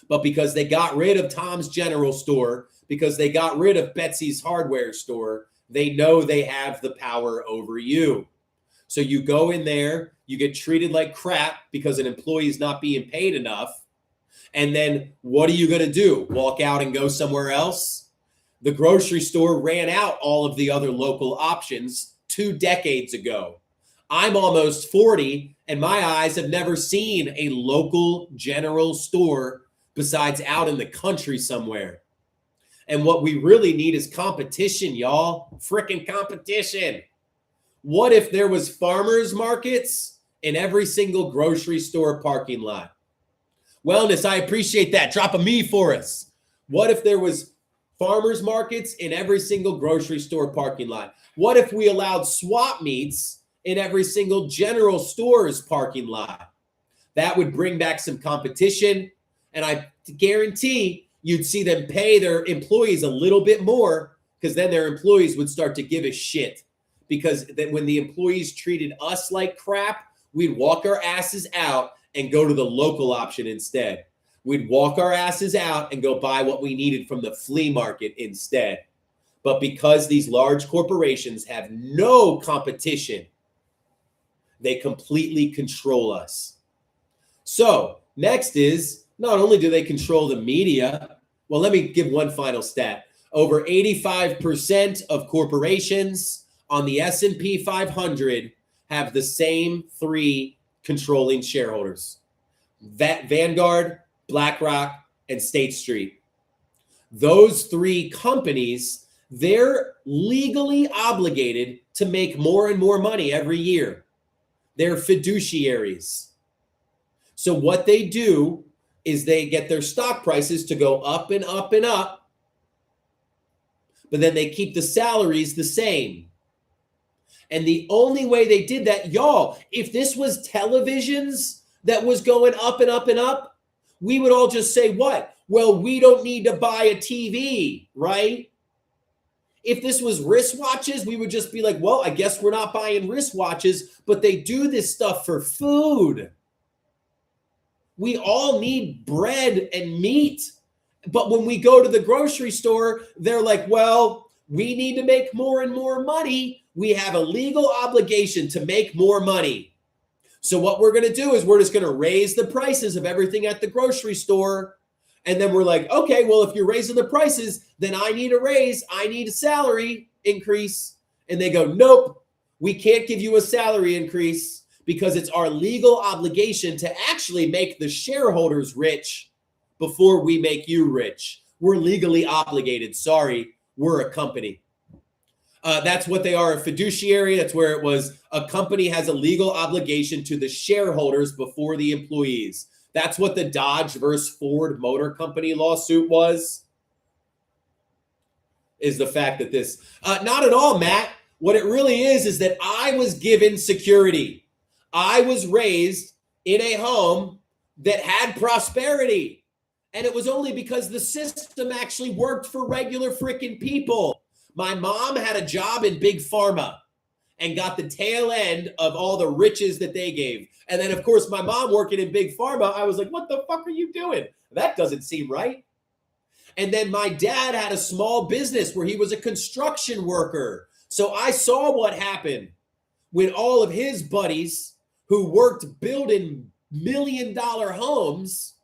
But because they got rid of Tom's General Store, because they got rid of Betsy's hardware store, they know they have the power over you. So you go in there, you get treated like crap because an employee is not being paid enough. And then what are you going to do? Walk out and go somewhere else? The grocery store ran out all of the other local options 2 decades ago. I'm almost 40 and my eyes have never seen a local general store besides out in the country somewhere. And what we really need is competition, y'all. Freaking competition. What if there was farmers markets in every single grocery store parking lot? Wellness, I appreciate that. Drop a me for us. What if there was farmers markets in every single grocery store parking lot? What if we allowed swap meets in every single general store's parking lot? That would bring back some competition. And I guarantee you'd see them pay their employees a little bit more because then their employees would start to give a shit. Because then when the employees treated us like crap, we'd walk our asses out and go to the local option instead. We'd walk our asses out and go buy what we needed from the flea market instead. But because these large corporations have no competition, they completely control us. So next is, not only do they control the media, well, let me give one final stat. Over 85% of corporations on the S&P 500 have the same 3 controlling shareholders: Vanguard, BlackRock, and State Street. Those 3 companies, they're legally obligated to make more and more money every year. They're fiduciaries. So what they do is they get their stock prices to go up and up and up, but then they keep the salaries the same. And the only way they did that, y'all, if this was televisions that was going up and up and up, we would all just say what? Well, we don't need to buy a TV, right? If this was wristwatches, we would just be like, well, I guess we're not buying wristwatches, but they do this stuff for food. We all need bread and meat. But when we go to the grocery store, they're like, well, we need to make more and more money. We have a legal obligation to make more money. So what we're going to do is we're just going to raise the prices of everything at the grocery store. And then we're like, okay, well, if you're raising the prices, then I need a raise. I need a salary increase. And they go, nope, we can't give you a salary increase because it's our legal obligation to actually make the shareholders rich before we make you rich. We're legally obligated. Sorry, we're a company. That's what they are, a fiduciary. That's where it was a company has a legal obligation to the shareholders before the employees. That's what the Dodge versus Ford Motor Company lawsuit was. is the fact that this, not at all, Matt. What it really is that I was given security. I was raised in a home that had prosperity. And it was only because the system actually worked for regular freaking people. My mom had a job in big pharma and got the tail end of all the riches that they gave. And then, of course, my mom working in big pharma, I was like, what the fuck are you doing? That doesn't seem right. And then my dad had a small business where he was a construction worker. So I saw what happened when all of his buddies who worked building $1 million homes,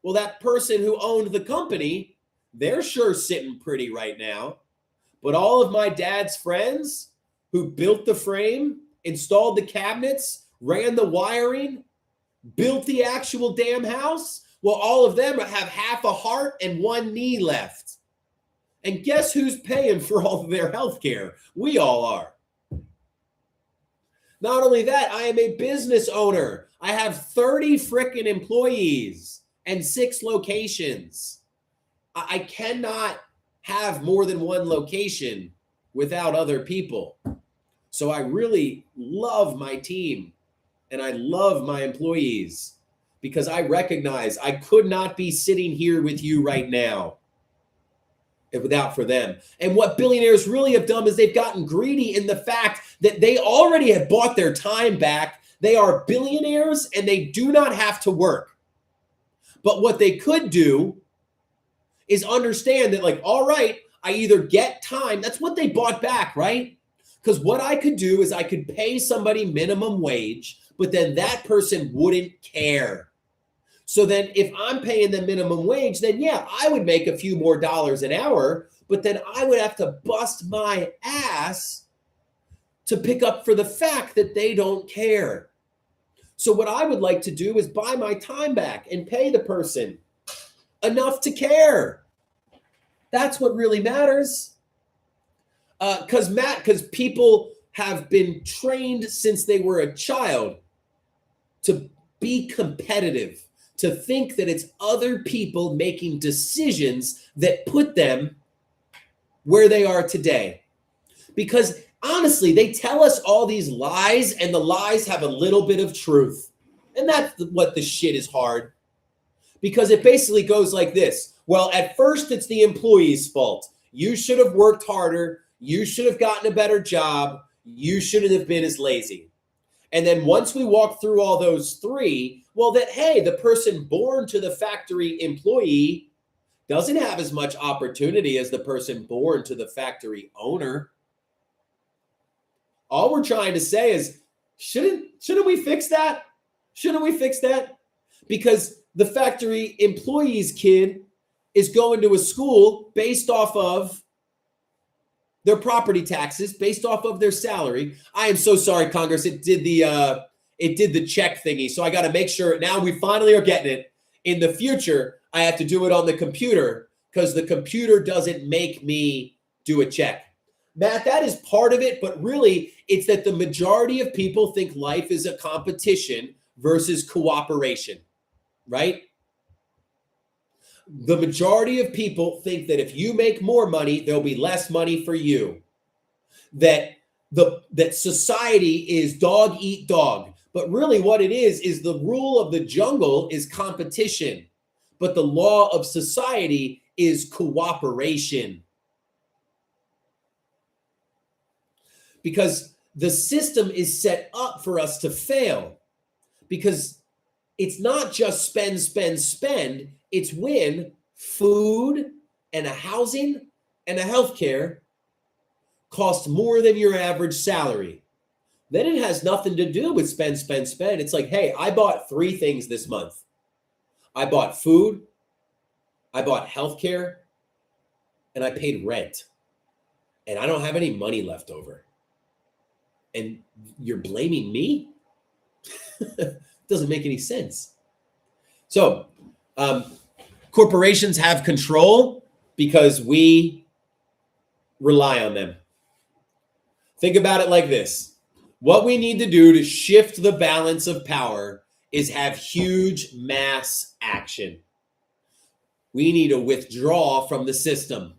well, that person who owned the company, they're sure sitting pretty right now. But all of my dad's friends who built the frame, installed the cabinets, ran the wiring, built the actual damn house, well, all of them have half a heart and one knee left. And guess who's paying for all of their health care? We all are. Not only that, I am a business owner. I have 30 frickin' employees and 6 locations. I cannot have more than one location without other people. So I really love my team and I love my employees because I recognize I could not be sitting here with you right now without for them. And what billionaires really have done is they've gotten greedy in the fact that they already have bought their time back. They are billionaires and they do not have to work. But what they could do is understand that, like, all right, I either get time. That's what they bought back, right? Because what I could do is I could pay somebody minimum wage, but then that person wouldn't care. So then if I'm paying them minimum wage, then yeah, I would make a few more dollars an hour, but then I would have to bust my ass to pick up for the fact that they don't care. So what I would like to do is buy my time back and pay the person enough to care. That's what really matters. Because people have been trained since they were a child to be competitive, to think that it's other people making decisions that put them where they are today. Because honestly, they tell us all these lies and the lies have a little bit of truth. And that's what the shit is hard. Because it basically goes like this. Well, at first it's the employee's fault. You should have worked harder. You should have gotten a better job. You shouldn't have been as lazy. And then once we walk through all those three, well, that, hey, the person born to the factory employee doesn't have as much opportunity as the person born to the factory owner. All we're trying to say is, shouldn't we fix that? Shouldn't we fix that? Because the factory employee's kid is going to a school based off of their property taxes, based off of their salary. I am so sorry, Congress. It did the check thingy. So I got to make sure now we finally are getting it. In the future, I have to do it on the computer because the computer doesn't make me do a check. Matt, that is part of it, but really it's that the majority of people think life is a competition versus cooperation, right? The majority of people think that if you make more money, there'll be less money for you. That society is dog eat dog. But really what it is the rule of the jungle is competition. But the law of society is cooperation. Because the system is set up for us to fail. Because it's not just spend, spend, spend. It's when food and a housing and a healthcare cost more than your average salary. Then it has nothing to do with spend, spend, spend. It's like, hey, I bought 3 things this month. I bought food, I bought healthcare, and I paid rent. And I don't have any money left over. And you're blaming me? Doesn't make any sense. So, corporations have control because we rely on them. Think about it like this. What we need to do to shift the balance of power is have huge mass action. We need to withdraw from the system.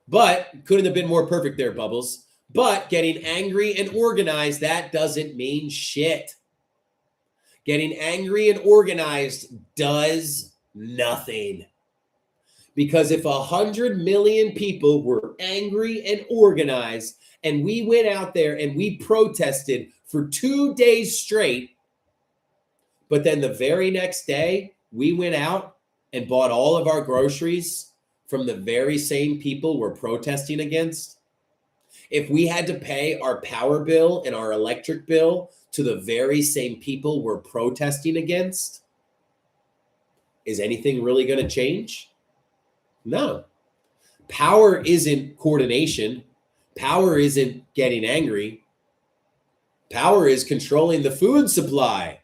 But couldn't have been more perfect there, Bubbles. But getting angry and organized, that doesn't mean shit. Getting angry and organized does nothing. Because if 100 million people were angry and organized, and we went out there and we protested for 2 days straight, but then the very next day, we went out and bought all of our groceries from the very same people we're protesting against, if we had to pay our power bill and our electric bill to the very same people we're protesting against, is anything really going to change? No. Power isn't coordination. Power isn't getting angry. Power is controlling the food supply.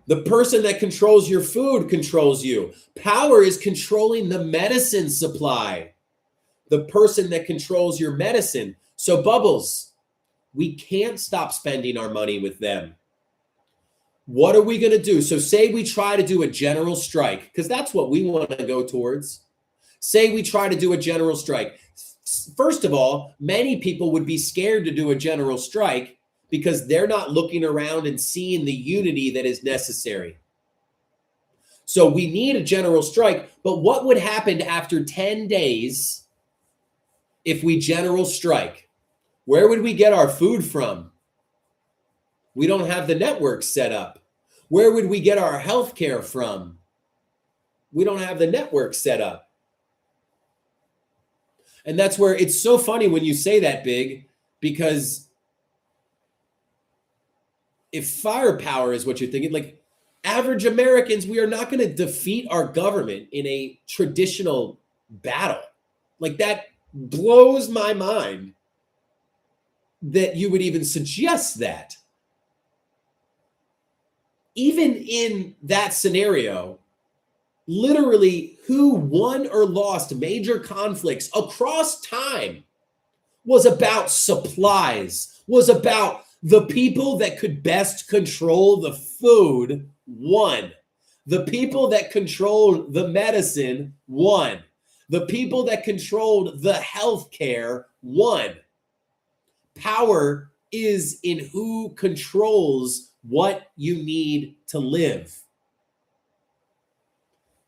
The person that controls your food controls you. Power is controlling the medicine supply. The person that controls your medicine. So, Bubbles, we can't stop spending our money with them. What are we going to do? So say we try to do a general strike, because that's what we want to go towards. Say we try to do a general strike. First of all, many people would be scared to do a general strike because they're not looking around and seeing the unity that is necessary. So we need a general strike. But what would happen after 10 days if we general strike? Where would we get our food from? We don't have the network set up. Where would we get our health care from? We don't have the network set up. And that's where it's so funny when you say that, Big, because if firepower is what you're thinking, like average Americans, we are not going to defeat our government in a traditional battle. Like that blows my mind that you would even suggest that. Even in that scenario, literally who won or lost major conflicts across time was about supplies, was about the people that could best control the food won. The people that controlled the medicine won. The people that controlled the healthcare won. Power is in who controls what you need to live.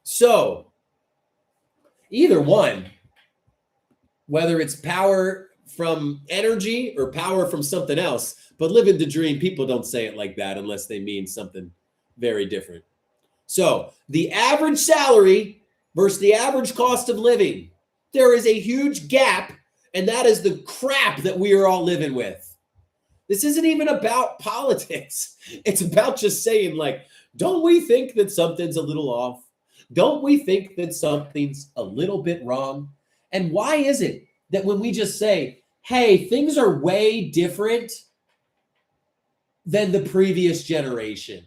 So, either one, whether it's power from energy or power from something else, but living the dream, people don't say it like that unless they mean something very different. So, the average salary versus the average cost of living, there is a huge gap, and that is the crap that we are all living with. This isn't even about politics. It's about just saying, like, don't we think that something's a little off? Don't we think that something's a little bit wrong? And why is it that when we just say, hey, things are way different than the previous generation?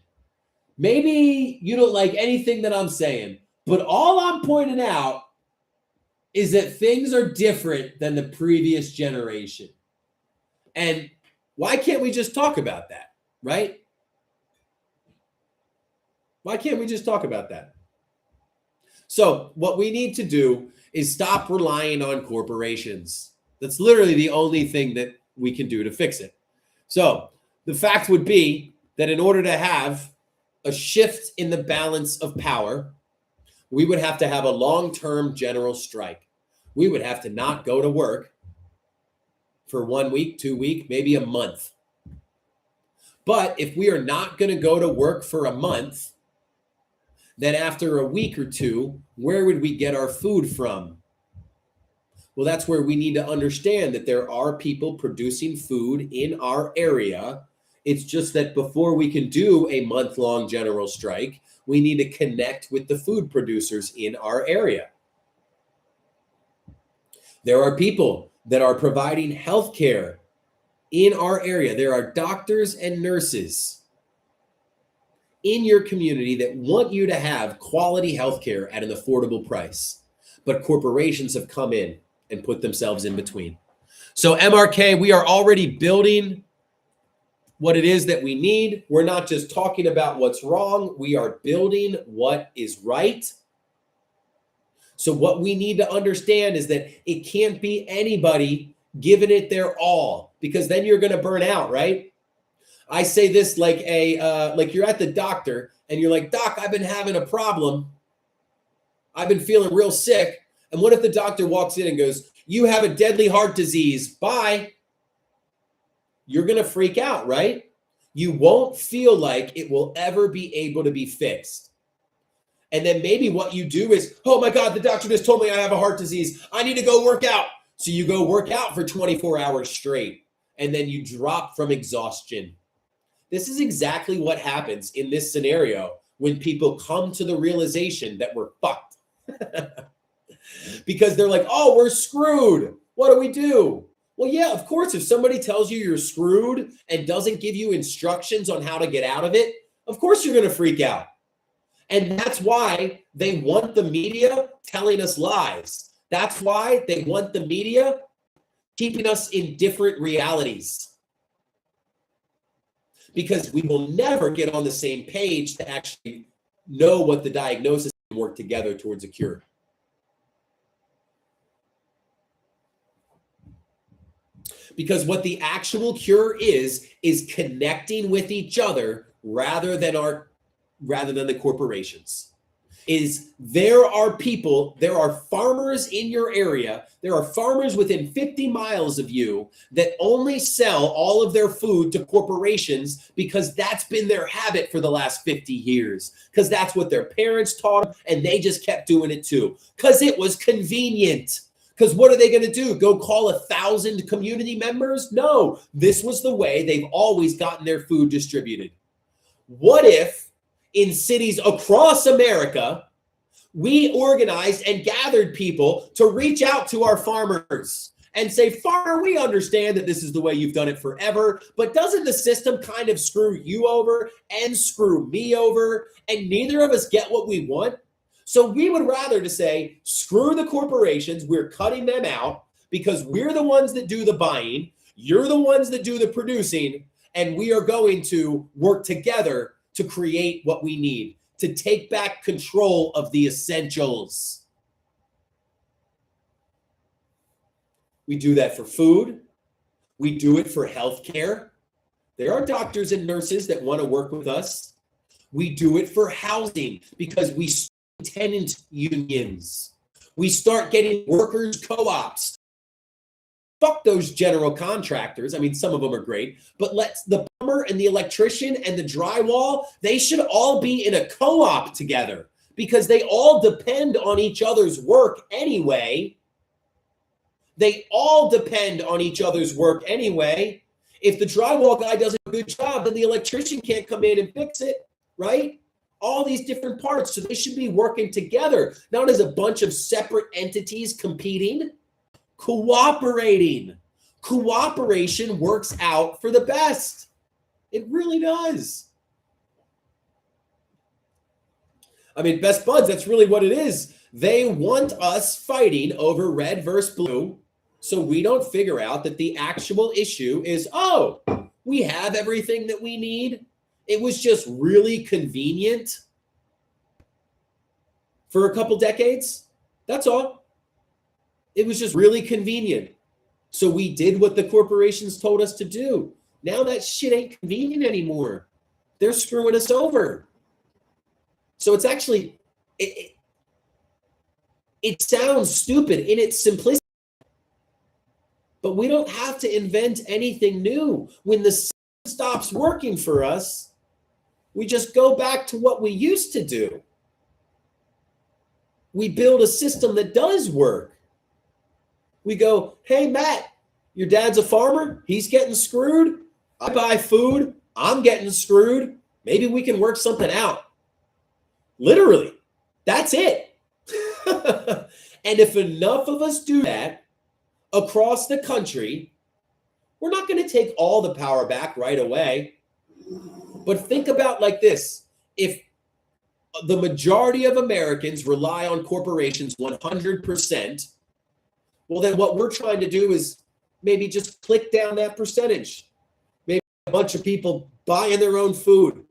Maybe you don't like anything that I'm saying, but all I'm pointing out is that things are different than the previous generation. And why can't we just talk about that, right? Why can't we just talk about that? So what we need to do is stop relying on corporations. That's literally the only thing that we can do to fix it. So the fact would be that in order to have a shift in the balance of power, we would have to have a long-term general strike. We would have to not go to work for 1 week, 2 weeks, maybe a month. But if we are not going to go to work for a month, then after a week or two, where would we get our food from? Well, that's where we need to understand that there are people producing food in our area. It's just that before we can do a month-long general strike, we need to connect with the food producers in our area. There are people that are providing healthcare in our area. There are doctors and nurses in your community that want you to have quality healthcare at an affordable price. But corporations have come in and put themselves in between. So MRK, we are already building what it is that we need. We're not just talking about what's wrong. We are building what is right. So what we need to understand is that it can't be anybody giving it their all, because then you're going to burn out, right? I say this like like you're at the doctor and you're like, "Doc, I've been having a problem. I've been feeling real sick." And what if the doctor walks in and goes, "You have a deadly heart disease. Bye." You're going to freak out, right? You won't feel like it will ever be able to be fixed. And then maybe what you do is, "Oh my God, the doctor just told me I have a heart disease. I need to go work out." So you go work out for 24 hours straight, and then you drop from exhaustion. This is exactly what happens in this scenario when people come to the realization that we're fucked. Because they're like, "Oh, we're screwed. What do we do?" Well, yeah, of course, if somebody tells you you're screwed and doesn't give you instructions on how to get out of it, of course you're going to freak out. And that's why they want the media telling us lies. That's why they want the media keeping us in different realities. Because we will never get on the same page to actually know what the diagnosis and work together towards a cure. Because what the actual cure is connecting with each other rather than the corporations. There are people, there are farmers in your area, there are farmers within 50 miles of you that only sell all of their food to corporations because that's been their habit for the last 50 years, because that's what their parents taught them, and they just kept doing it too, because it was convenient. Because what are they going to do? Go call 1,000 community members? No, this was the way they've always gotten their food distributed. What if in cities across America, we organized and gathered people to reach out to our farmers and say, "Farmer, we understand that this is the way you've done it forever, but doesn't the system kind of screw you over and screw me over, and neither of us get what we want? So we would rather to say, screw the corporations, we're cutting them out because we're the ones that do the buying, you're the ones that do the producing, and we are going to work together to create what we need, to take back control of the essentials." We do that for food. We do it for healthcare. There are doctors and nurses that want to work with us. We do it for housing because we start tenant unions. We start getting workers co-ops. Fuck those general contractors. I mean, some of them are great, but let's the plumber and the electrician and the drywall, they should all be in a co-op together because they all depend on each other's work anyway. They all depend on each other's work anyway. If the drywall guy does a good job, then the electrician can't come in and fix it, right? All these different parts. So they should be working together, not as a bunch of separate entities competing. Cooperating. Cooperation works out for the best. It really does. I mean, best buds, that's really what it is. They want us fighting over red versus blue, so we don't figure out that the actual issue is, oh, we have everything that we need. It was just really convenient for a couple decades. That's all. It was just really convenient. So we did what the corporations told us to do. Now that shit ain't convenient anymore. They're screwing us over. So it's actually, it sounds stupid in its simplicity, but we don't have to invent anything new. When the system stops working for us, we just go back to what we used to do. We build a system that does work. We go, "Hey, Matt, your dad's a farmer. He's getting screwed. I buy food. I'm getting screwed. Maybe we can work something out." Literally, that's it. And if enough of us do that across the country, we're not going to take all the power back right away. But think about like this. If the majority of Americans rely on corporations 100%, well, then what we're trying to do is maybe just click down that percentage. Maybe a bunch of people buying their own food.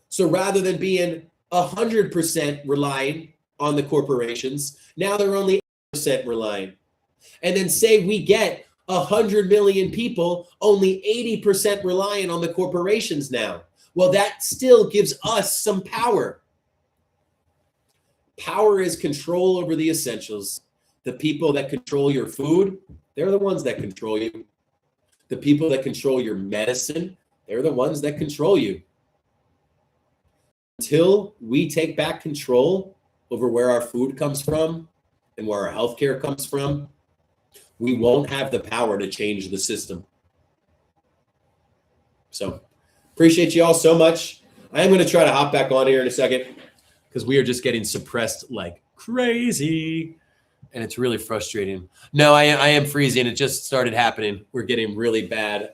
So rather than being 100% relying on the corporations. Now they're only 8% reliant. And then say we get 100 million people, only 80% reliant on the corporations now. Well, that still gives us some power. Power is control over the essentials. The people that control your food, they're the ones that control you. The people that control your medicine, they're the ones that control you. Until we take back control over where our food comes from and where our healthcare comes from, we won't have the power to change the system. So appreciate you all so much. I am going to try to hop back on here in a second because we are just getting suppressed like crazy. And it's really frustrating. No, I am freezing. It just started happening. We're getting really bad